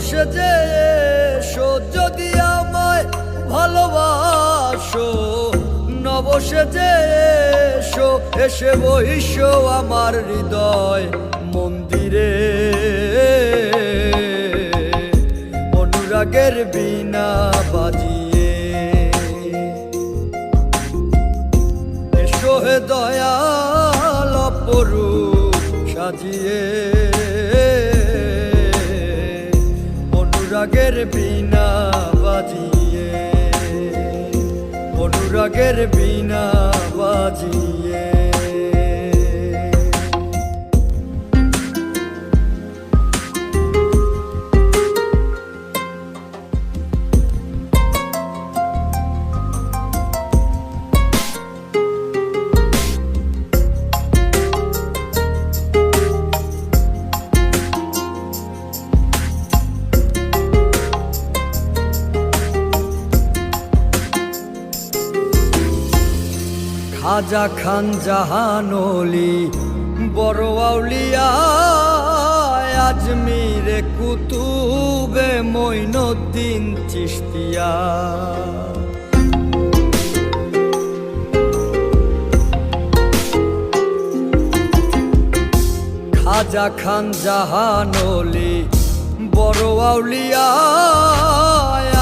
সেজে এসো যদি আমায় ভালোবাসো, নব সেজে এসো, এসে বইসো আমার হৃদয় মন্দিরে। অনুরাগের বীণা বাজিয়ে এসো হে দয়াল অপরূপ সাজিয়ে। অনুরাগের বীণা বাজিয়ে, অনুরাগের বীণা বাজিয়ে। খাজা খান জাহান ওলি বড় আউলিয়া, আজমিরে কুতুবে মঈনুদ্দিন চিশতিয়া। খাজা খান জাহান ওলি বড় আউলিয়া,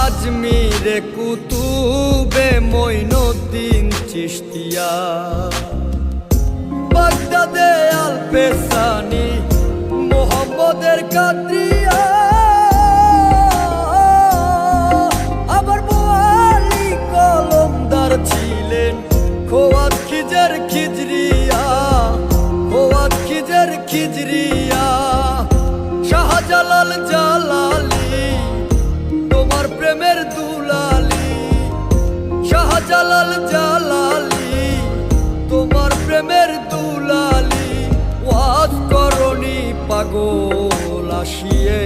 আজমিরে কুতুবে মঈনুদ্দিন চিশতিয়া। বাগদাদে আল পেসানি মোহাম্মদের কাদরিয়া, আবার বোয়ালি কলমদার ছিলেন খোয়াত খিজের খিজরিয়া, খোয়াত খিজের খিজরিয়া। শাহজালাল জালালি তোমার প্রেমের দুলালি, শাহজালাল জালালি তোমার প্রেমের দুলালি। ওয়াজ করনি পাগল আসিয়ে,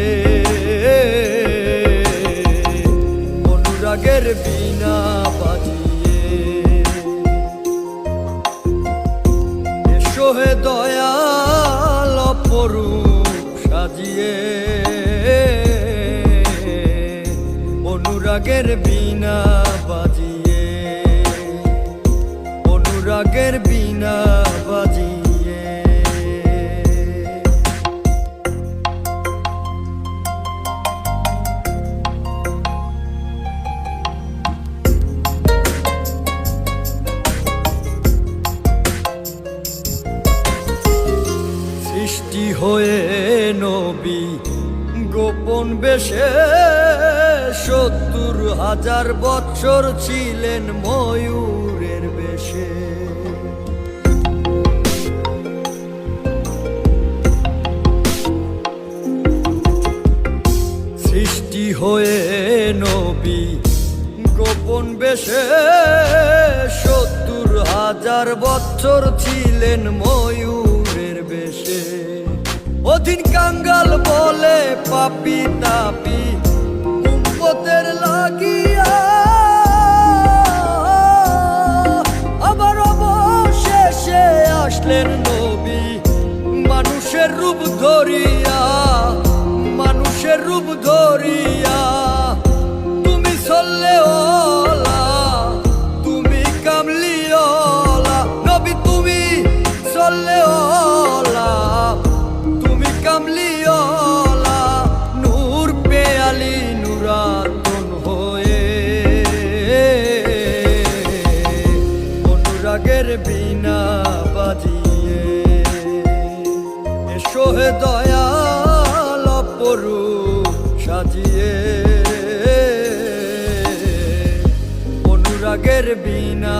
অনুরাগের বীণা বাজিয়ে এসো হে দয়াল অপরূপ সাজিয়ে। অনুরাগের বীণা বাজিয়ে, অনুরাগের বীণা বাজিয়ে। সৃষ্টি হয়ে নবী গোপন বেশে ৭০,০০০ বৎসর ছিলেন ময়ূরের বেশে। সৃষ্টি হয়ে নবী গোপন বেশে ৭০,০০০ বৎসর ছিলেন ময়ূরের বেশে। অধীন কাঙ্গাল বলে পাপি তাপি উম্মতের লাগিয়া, আবার অবশেষে আসলেন নবী মানুষের রূপ ধরিয়া, মানুষের রূপ ধরিয়া। তুমি সল্লেওয়ালা, তুমি কামলিওয়ালা নবী, তুমি সল্লেওয়ালা, তুমি কামলিওয়ালা। নূর পেয়ালি নুরাতন হয়ে, অনুরাগের বীণা বাজিয়ে এসো হে দয়াল অপরূপ সাজিয়ে। অনুরাগের বীণা